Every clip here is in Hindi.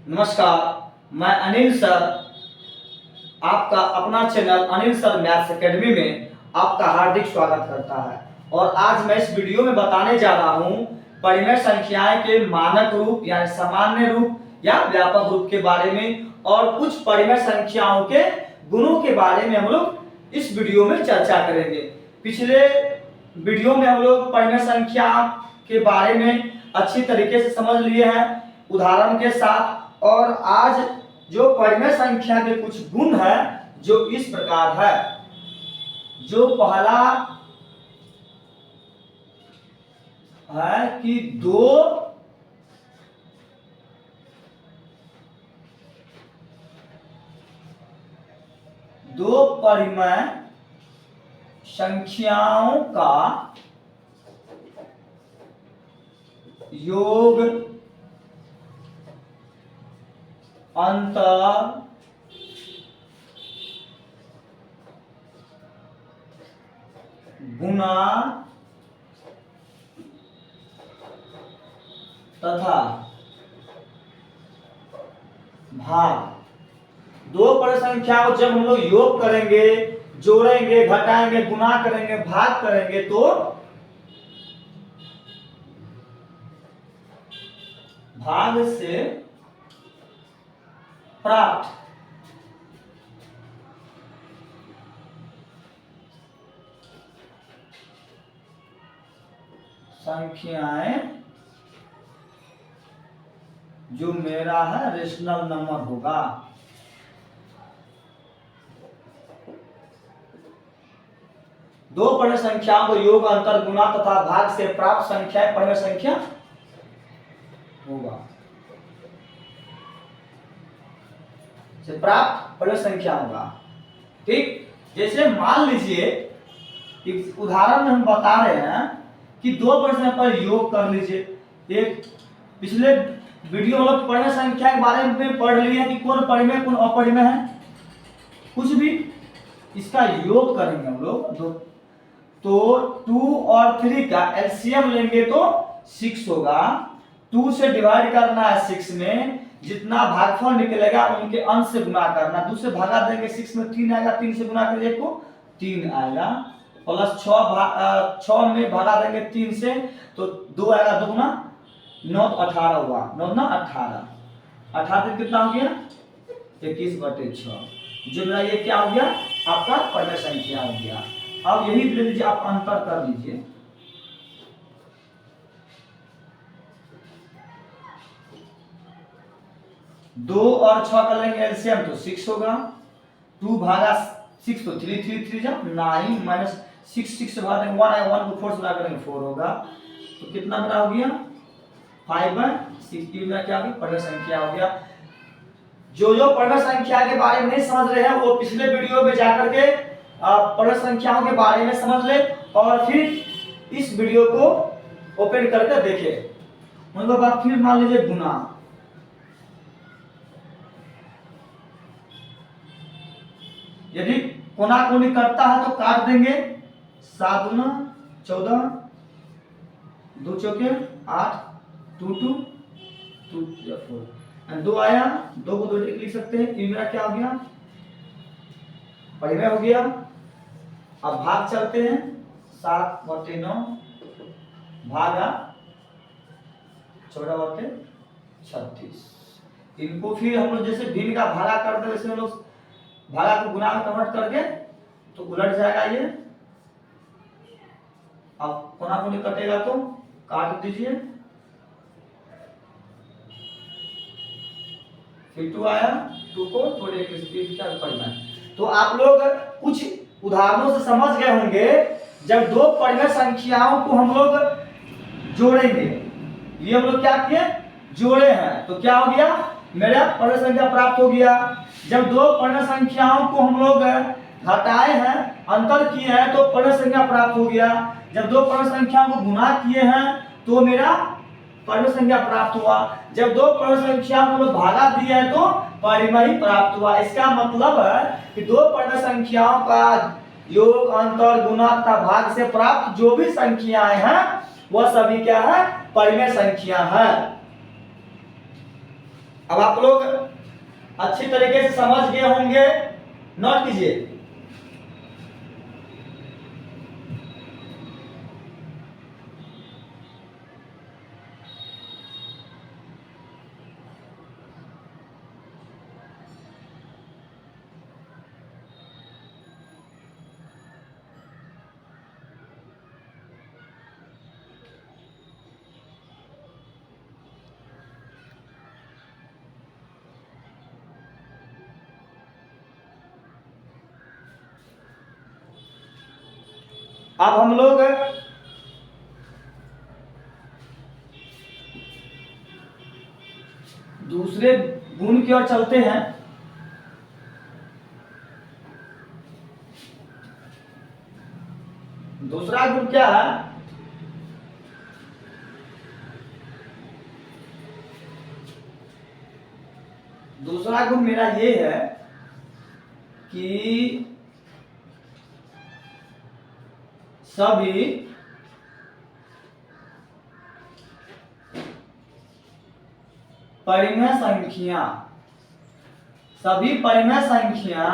नमस्कार, मैं अनिल सर, आपका अपना channel Anil sir maths academy में आपका हार्दिक स्वागत करता है। और आज मैं इस वीडियो में बताने जा रहा हूँ परिमेय संख्याएं के मानक रूप यानी सामान्य रूप या व्यापक रूप के बारे में, और कुछ परिमेय संख्याओं के गुणों के बारे में हम लोग इस वीडियो में चर्चा करेंगे। पिछले वीडियो में हम लोग परिमेय संख्या के बारे में अच्छी तरीके से समझ लिए हैं उदाहरण के साथ, और आज जो परिमेय संख्या के कुछ गुण है जो इस प्रकार है। जो पहला है कि दो परिमेय संख्याओं का योग अंतर गुना तथा भाग। दो परिमेय संख्याओं जब हम लोग योग करेंगे, जोड़ेंगे, घटाएंगे, गुना करेंगे, भाग करेंगे तो भाग से प्राप्त संख्याएं जो मेरा है रेशनल नंबर होगा। दो परिमेय संख्याओं को योग, अंतर, गुना तथा भाग से प्राप्त संख्या परिमेय संख्या होगा, से प्राप्त परिमेय संख्या होगा। ठीक, जैसे मान लीजिए एक उदाहरण में हम बता रहे हैं कि दो परिमेय पर योग कर लीजिए। एक पिछले वीडियो में परिमेय संख्या के बारे में पढ़ लिए कि कौन परिमेय कौन अपरिमेय है, कुछ भी इसका योग करेंगे हम लोग तो 2 और 3 का एलसीएम लेंगे तो 6 होगा। 2 से डिवाइड करना है 6 में, जितना भागफल निकलेगा उनके अंश से गुना करना। 2 से भागा देंगे 6 में 3 आएगा, 3 से गुना करिए तो 3 आएगा, प्लस 6 में भागा देंगे 3 से तो 2 आएगा, 2 गुना 9 18 हुआ, 9 ना 18, 18 कितना हो गया 21/6। जो मेरा ये क्या हो गया आपका परिमेय संख्या हो गया। अब यही ले लीजिए, आप अंतर कर लीजिए। दो और 6 कर लेंगे एलसीएम तो 6 होगा। 2 भागा 6 तो 3 3 3 जा 9 माइनस 6 से भाग देंगे 1 आएगा, 1 को 4 से भाग करेंगे 4 होगा। तो कितना मेरा हो गया 5/16 में क्या हो गया परिमेय संख्या हो गया। जो परिमेय संख्या के बारे में नहीं समझ रहे हैं वो पिछले वीडियो में जाकर के परिमेय संख्याओं के बारे में समझ ले और फिर इस वीडियो को ओपन करके देखें। उनके बाद फिर मान लीजिए गुना, यदि कोना कोनी करता है तो काट देंगे। 7 गुना 14, 2 चौके 8, 2 2 2 4 2 आया, 2 को 2 लिख सकते हैं। मेरा क्या हो गया परिमेय हो गया। अब भाग चलते हैं 7/9 भागा 14/36। इनको फिर हम लोग जैसे भिन्न का भागा करते वैसे हम लोग भागा को गुना में कन्वर्ट करके तो उलट जाएगा ये। अब कोना कोनी कटेगा तो काट दीजिए, फिर 2 आया, 2 को थोड़े स्पीड क्या पढ़ना है। तो आप लोग कुछ उदाहरणों से समझ गए होंगे। जब दो परिमेय संख्याओं को हम लोग जोड़ेंगे, ये हम लोग क्या किए जोड़े हैं, तो क्या हो गया मेरा परिमेय संख्या प्राप्त हो गया। जब दो परिमेय संख्याओं को हम लोग घटाए हैं, अंतर किए हैं तो परिमेय संख्या प्राप्त हो गया। जब दो परिमेय संख्याओं को गुना किए हैं तो मेरा परिमेय संख्या प्राप्त हुआ। जब दो परिमेय संख्याओं को भागा दिया है तो परिमेय प्राप्त हुआ। इसका मतलब है कि दो परिमेय संख्याओं का योग, अंतर, गुना तथा भाग से प्राप्त जो भी संख्याएं हैं वह सभी क्या है परिमेय संख्या है। अब आप लोग अच्छी तरीके से समझ गए होंगे, नोट कीजिए। अब हम लोग दूसरे गुण की ओर चलते हैं। दूसरा गुण क्या है? दूसरा गुण मेरा ये है कि सभी परिमेय संख्या, सभी परिमेय संख्या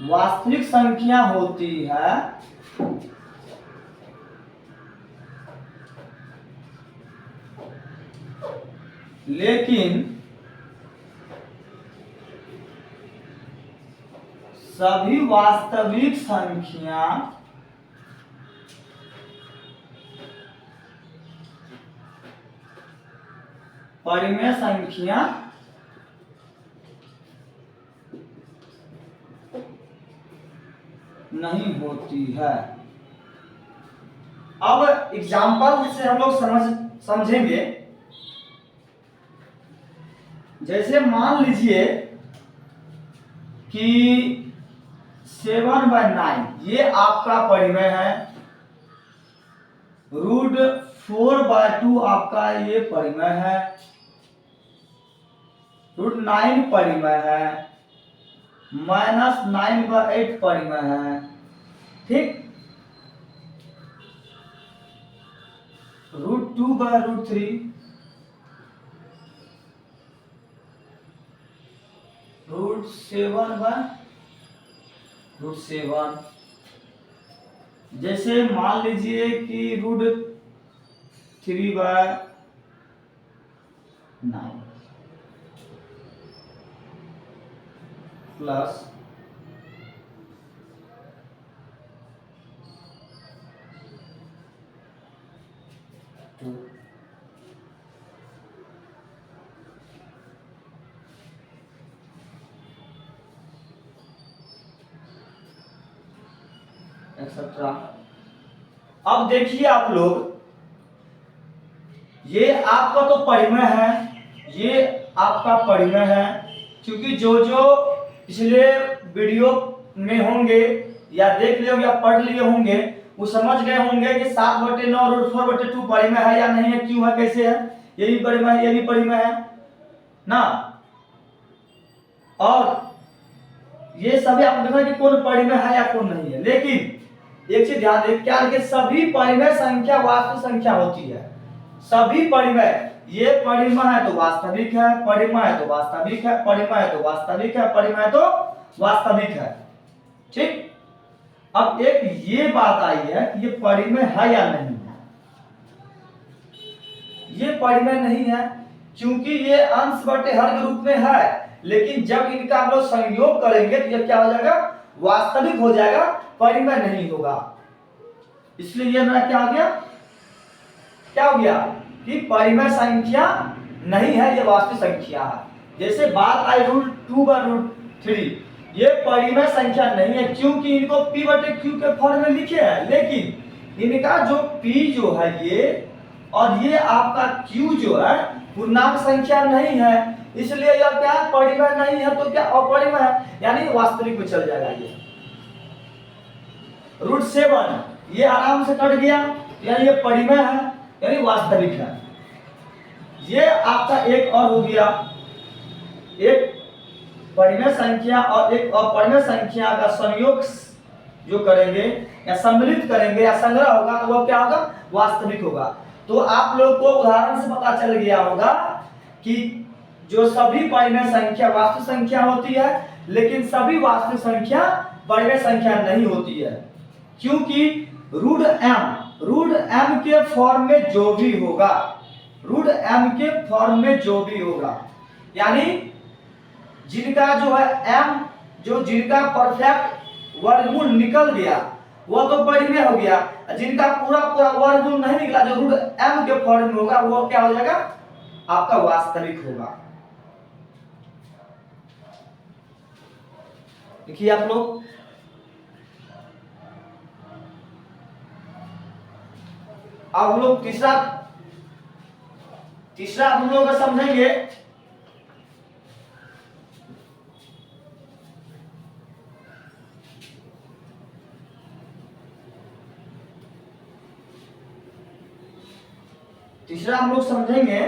वास्तविक संख्या होती है, लेकिन सभी वास्तविक संख्या परिमेय संख्या नहीं होती है। अब एग्जाम्पल से हम लोग समझेंगे। जैसे मान लीजिए कि 7/9 ये आपका परिमेय है, √4/2 आपका ये परिमेय है, √9 परिमेय है, -9/8 परिमेय है। ठीक, √2/3, √7/7। जैसे मान लीजिए कि √3/9 प्लस एक्सेट्रा। अब देखिए आप लोग, ये आपका तो परिमेय है, ये आपका परिमेय है, क्योंकि जो जो पिछले वीडियो में होंगे या देख लिए होंगे या पढ़ लिए होंगे वो समझ गए होंगे कि 7/9 √4/2 परिमेय है या नहीं है, क्यों है, कैसे है। ये भी परिमेय है, ये भी परिमेय है ना। और ये सभी आप देखना कि कौन परिमेय है या कौन नहीं है। लेकिन एक चीज ध्यान दें, क्या कि सभी परिमेय संख्या वास्तविक संख्या होती है। सभी परिमेय, ये परिमेय है तो वास्तविक है, परिमेय है तो वास्तविक है, परिमेय है तो वास्तविक है, परिमेय है तो वास्तविक है। ठीक, अब एक ये बात आई है कि ये परिमेय है या नहीं है। ये परिमेय नहीं है क्योंकि ये अंश बटे हर के रूप में है, लेकिन जब इनका हम लोग संयोग करेंगे तो ये क्या हो जाएगा, वास्तविक हो जाएगा, परिमेय नहीं होगा। इसलिए ये मेरा क्या हो गया, क्या हो गया कि परिमेय संख्या नहीं है, ये वास्तविक संख्या है। जैसे बात आई √2/3, ये परिमेय संख्या नहीं है क्योंकि इनको p/q के फॉर्म में लिखे हैं, लेकिन इनका जो p जो है ये और ये आपका q जो है पूर्णांक संख्या नहीं है, इसलिए यह क्या है, परिमेय नहीं है, तो क्या अपरिमेय है, यानी वास्तविक में चल जाएगा। ये √7 ये आराम से कट गया, यानी ये परिमेय है, यानी वास्तविक है। ये आपका एक और हो गया, एक परिमेय संख्या और एक अपरिमेय संख्या का संयोग जो करेंगे या सम्मिलित करेंगे या संग्रह होगा तो वो क्या होगा, वास्तविक होगा। तो आप लोग को उदाहरण से पता चल गया होगा कि जो सभी परिमेय संख्या वास्तविक संख्या होती है, लेकिन सभी वास्तविक संख्या परिमेय संख्या नहीं होती है, क्योंकि रूट एम के फॉर्म में जो भी होगा, रूट एम के फॉर्म में जो भी होगा, यानी जिनका जो है एम, जो जिनका परफेक्ट वर्गमूल निकल गया वो तो परिमेय हो गया, जिनका पूरा पूरा वर्गमूल नहीं निकला, जो रूट एम के फॉर्म में होगा वो क्या हो जाएगा, आपका वास्तविक होगा। देखिए आप लोग, अब हम लोग तीसरा हम लोग समझेंगे। तीसरा हम लोग समझेंगे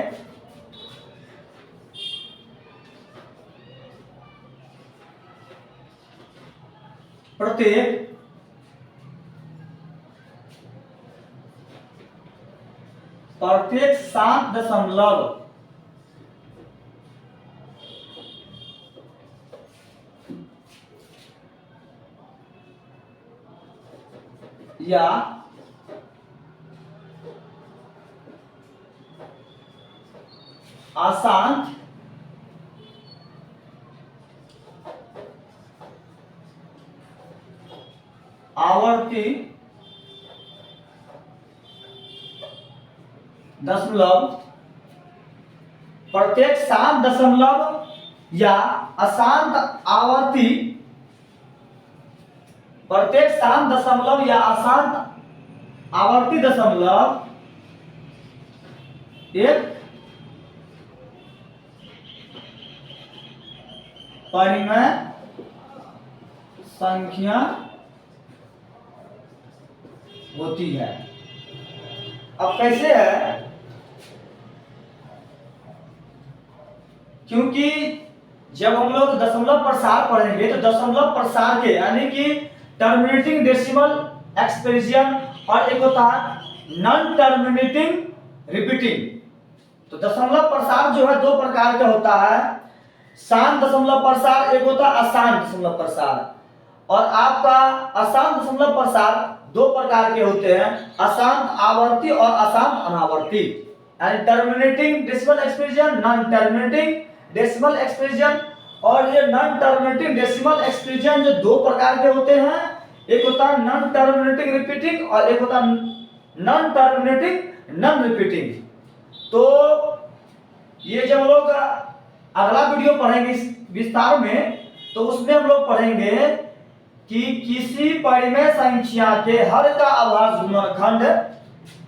प्रत्येक प्रत्येक 7 या अशांत आवर्ती दशमलव, प्रत्येक 7 या अशांत आवर्ती, प्रत्येक 7 या अशांत आवर्ती दशमलव एक परिमेय संख्या होती है। अब कैसे है, क्योंकि जब हम लोग दशमलव प्रसार पढ़ेंगे तो दशमलव प्रसार के यानी कि टर्मिनेटिंग डेसिमल एक्सप्रेशन और एक होता है नॉन टर्मिनेटिंग रिपीटिंग। तो दशमलव प्रसार जो है 2 प्रकार का होता है, शांत दशमलव प्रसार, एक होता है अशांत दशमलव प्रसार। और आपका अशांत दशमलव प्रसार 2 प्रकार के होते हैं, अशांत आवर्ती और अशांत अनावर्ती, यानी terminating decimal expression, non terminating decimal expression. और ये नॉन टर्मिनेटिंग डेसिमल एक्सप्रेशन जो 2 प्रकार के होते हैं, एक होता है नॉन टर्मिनेटिंग रिपीटिंग और एक होता है नॉन टर्मिनेटिंग नॉन रिपीटिंग। तो ये जब हम लोग अगला वीडियो पढ़ेंगे इस विस्तार में, तो उसमें हम लोग पढ़ेंगे कि किसी परिमेय संख्या के हर का अभाज्य गुणनखंड,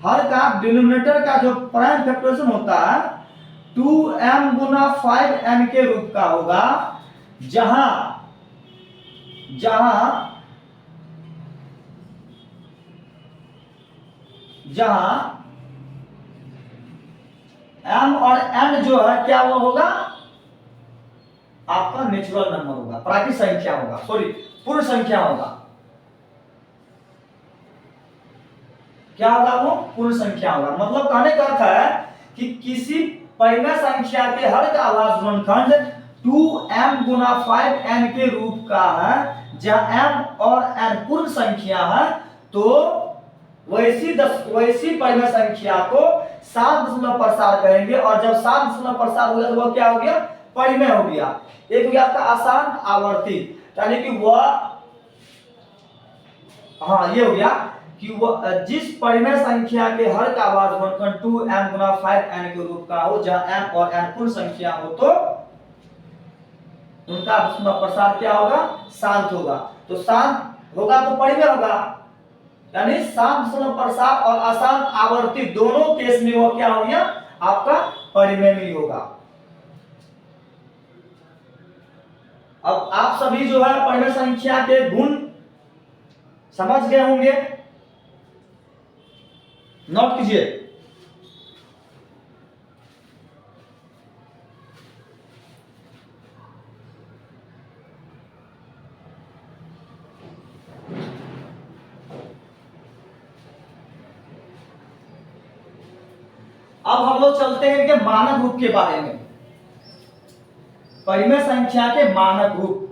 हर का डिनोमिनेटर का जो प्राइम फैक्टराइजेशन होता है 2m गुना 5n के रूप का होगा, जहां जहां जहां m और n जो है क्या वो होगा, आपका नेचुरल नंबर होगा, प्राकृतिक संख्या होगा, सॉरी पूर्ण संख्या होगा। क्या होगा, वो पूर्ण संख्या होगा। मतलब कहने का अर्थ है कि किसी परिमेय संख्या के हर का अभाज्य गुणनखंड 2m गुना 5n के रूप का है, जहां m और n पूर्ण संख्या है, तो वैसी परिमेय संख्या को 7 दशमलव प्रसार कहेंगे। और जब 7 दशमलव प्रसार हो गया तो वह क्या हो गया, परिमेय हो गया। एक हो गया आपका अशांत आवर्ती, यानी कि वह, हाँ ये हो गया कि वह जिस परिमेय संख्या के हर का अभाज्य गुणनखंड 2m गुना 5n के रूप का हो, जहां m और n पूर्ण संख्या हो, तो उनका दशमलव प्रसार क्या होगा, शांत होगा। तो शांत होगा तो परिमेय होगा, यानी शांत दशमलव प्रसार और अशांत आवर्ती दोनों केस में वो क्या हो गया, आपका परिमेय में होगा। अब आप सभी जो है परिमेय संख्या के गुण समझ गए होंगे, नोट कीजिए। अब हम लोग चलते हैं इनके मानक रूप के बारे में, परिमेय संख्या के मानक रूप।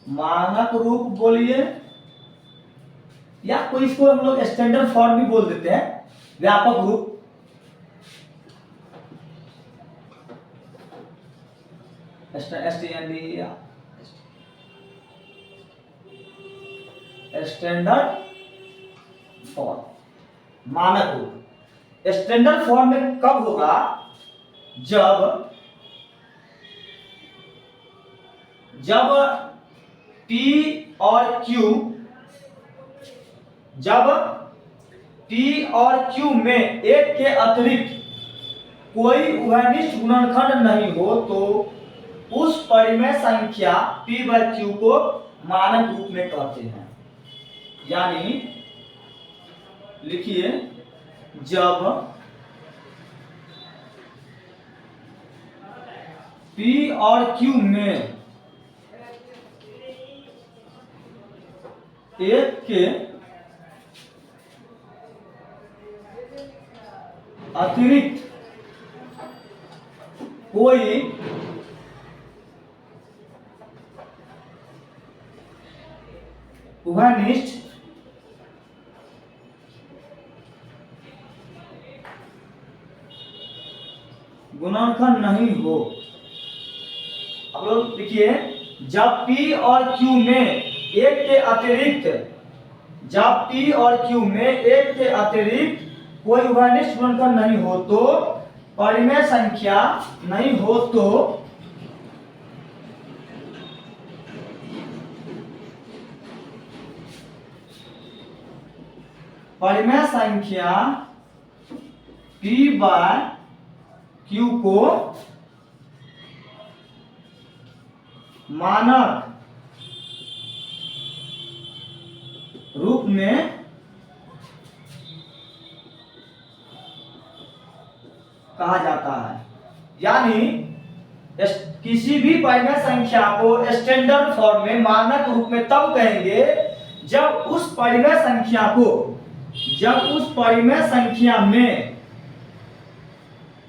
मानक रूप बोलिए, या कोई इसको हम लोग स्टैंडर्ड फॉर्म भी बोल देते हैं, व्यापक रूप। स्टैंडर्ड फॉर्म, मानक रूप। स्टैंडर्ड फॉर्म में कब होगा? जब P और Q, जब P और Q में एक के अतिरिक्त कोई उभयनिष्ठ गुणनखंड नहीं हो तो उस परिमेय संख्या P by Q को मानक रूप में कहते हैं। यानी लिखिए, जब P और Q में एक के अतिरिक्त कोई उभयनिष्ठ गुणनखंड नहीं हो। अब लोग लिखिए, जब P और Q में एक के अतिरिक्त, जब P और Q में एक के अतिरिक्त कोई उभयनिष्ठ गुणनखंड नहीं हो तो, परिमेय संख्या नहीं हो तो परिमेय संख्या P by Q को मानक रूप में कहा जाता है। यानी किसी भी परिमेय संख्या को स्टैंडर्ड फॉर्म में, मानक रूप में तब कहेंगे जब उस परिमेय संख्या को, जब उस परिमेय संख्या में,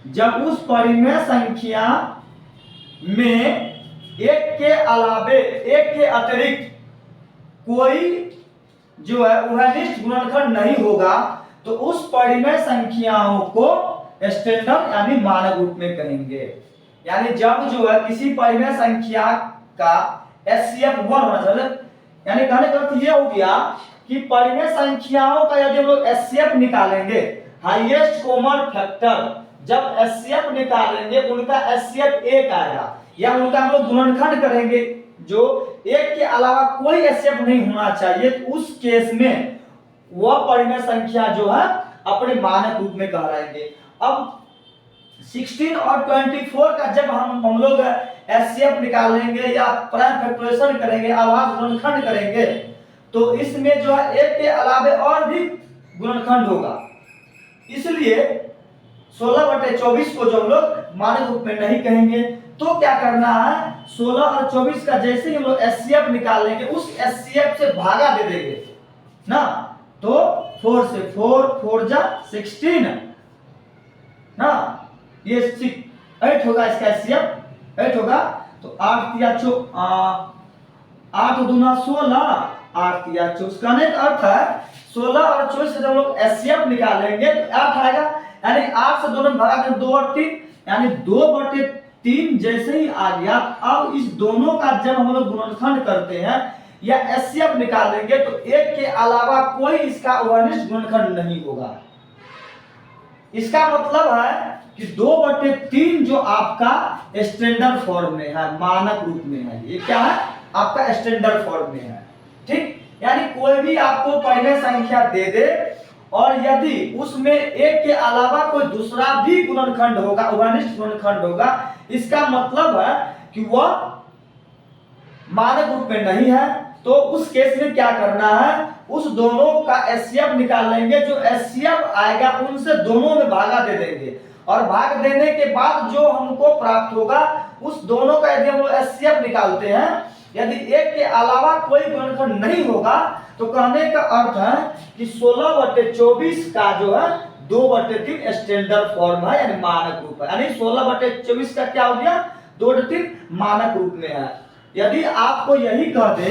जब उस परिमेय संख्या में एक के अलावे, एक के अतिरिक्त कोई जो है उभयनिष्ठ गुणनखंड नहीं होगा तो उस परिमेय संख्याओं को स्टैंडर्ड यानी मानक रूप में कहेंगे। यानी जब जो है किसी परिमेय संख्या का HCF 1 होना चाहिए, यानी कहने का अर्थ यह हो गया कि परिमेय संख्याओं का यदि हम लोग HCF निकालेंगे, हाईएस्ट कॉमन फैक्टर, जब HCF निकालेंगे उनका HCF 1 आएगा, या उनका हम लोग गुणनखंड करेंगे जो एक के अलावा कोई HCF नहीं होना चाहिए, तो उस केस में वह परिमेय संख्या जो है अपने मानक रूप में कहलाएंगे। अब 16 और 24 का जब हम लोग HCF निकालेंगे या प्राइम फैक्टराइजेशन करेंगे, आभास गुणनखंड करेंगे, तो इसमें जो है एक के अलावे और भी गुणनखंड होगा। इसलिए 16/24 को जो हम लोग मानक रूप में नहीं कहेंगे, तो क्या करना है, 16 और 24 का जैसे ही हम लोग HCF निकालेंगे उस HCF से भागा दे देंगे ना, तो 4 से 4 जा 16 ना, ये 8 होगा, इसका HCF 8 होगा, तो 8 या 8 दूना 16, 8 या 24, कहने का अर्थ है 16 और 24 से जब हम लोग HCF निकालेंगे तो 8 आएगा, यानी 8 से दोनों में भागा दें 2 और 3, यानी 2/3 जैसे ही आ गया। अब इस दोनों का जब हम लोग गुणनखंड करते हैं या HCF निकालेंगे तो एक के अलावा कोई इसका उभयनिष्ठ गुणनखंड नहीं होगा। इसका मतलब है कि 2/3 जो आपका स्टैंडर्ड फॉर्म में है, मानक रूप में है, ये क्या है आपका स्टैंडर्ड फॉर्म में है। ठीक, यानी कोई भी आपको परिमेय संख्या दे दे और यदि उसमें एक के अलावा कोई दूसरा भी गुणनखंड होगा, उभयनिष्ठ गुणनखंड होगा, इसका मतलब है कि वह मानक रूप में नहीं है, तो उस केस में क्या करना है, उस दोनों का HCF निकाल लेंगे, जो HCF आएगा उनसे दोनों में भागा दे देंगे, और भाग देने के बाद जो हमको प्राप्त होगा उस दोनों का यदि हम लोग HCF निकालते हैं यदि एक के अलावा कोई गुणनखंड नहीं होगा तो कहने का अर्थ है कि 16/24 का जो है 2/3 स्टैंडर्ड फॉर्म है, यानी मानक रूप है। यानी 16/24 का क्या हो गया, 2/3 मानक रूप में है। यदि आपको यही कह दे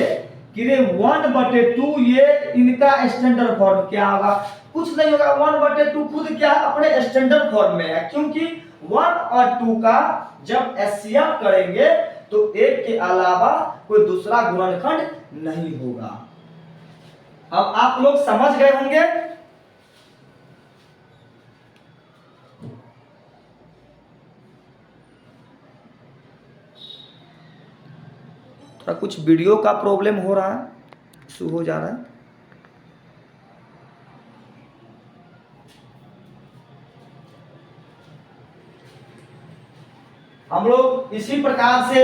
कि रे 1/2 ये इनका स्टैंडर्ड फॉर्म, क्या होगा, कुछ नहीं होगा। 1/2 खुद क्या है, अपने स्टैंडर्ड फॉर्म में है, क्योंकि 1 और 2 का जब एचसीएफ करेंगे तो एक के अलावा कोई दूसरा गुणनखंड नहीं होगा। अब आप लोग समझ गए होंगे। थोड़ा कुछ वीडियो का प्रॉब्लम हो रहा है, इशू हो जा रहा है। हम लोग इसी प्रकार से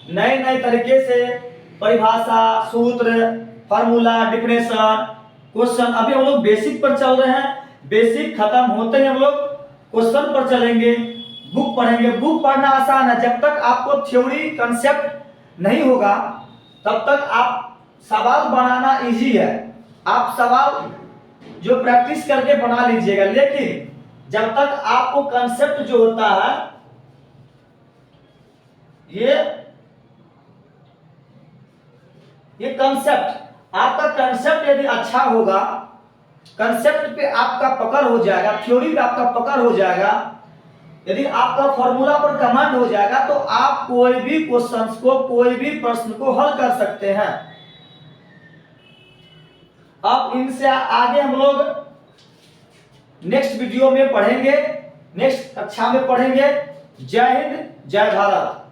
नए नए तरीके से परिभाषा, सूत्र, फार्मूला, डिफिनेशन, क्वेश्चन, अभी हम लोग बेसिक पर चल रहे हैं। बेसिक खत्म होते ही हम लोग क्वेश्चन पर चलेंगे, बुक पढ़ेंगे। बुक पढ़ना आसान है, जब तक आपको थ्योरी कंसेप्ट नहीं होगा तब तक आप सवाल बनाना इजी है। आप सवाल जो प्रैक्टिस करके बना लीजिएगा, लेकिन जब तक आपको कंसेप्ट जो होता है, ये कंसेप्ट, आपका कंसेप्ट यदि अच्छा होगा, कंसेप्ट पे आपका पकड़ हो जाएगा, थ्योरी पे आपका पकड़ हो जाएगा, यदि आपका फॉर्मूला पर कमांड हो जाएगा तो आप कोई भी क्वेश्चंस को, कोई भी प्रश्न को हल कर सकते हैं। अब इनसे आगे हम लोग नेक्स्ट वीडियो में पढ़ेंगे, नेक्स्ट कक्षा में पढ़ेंगे। जय हिंद, जय भारत।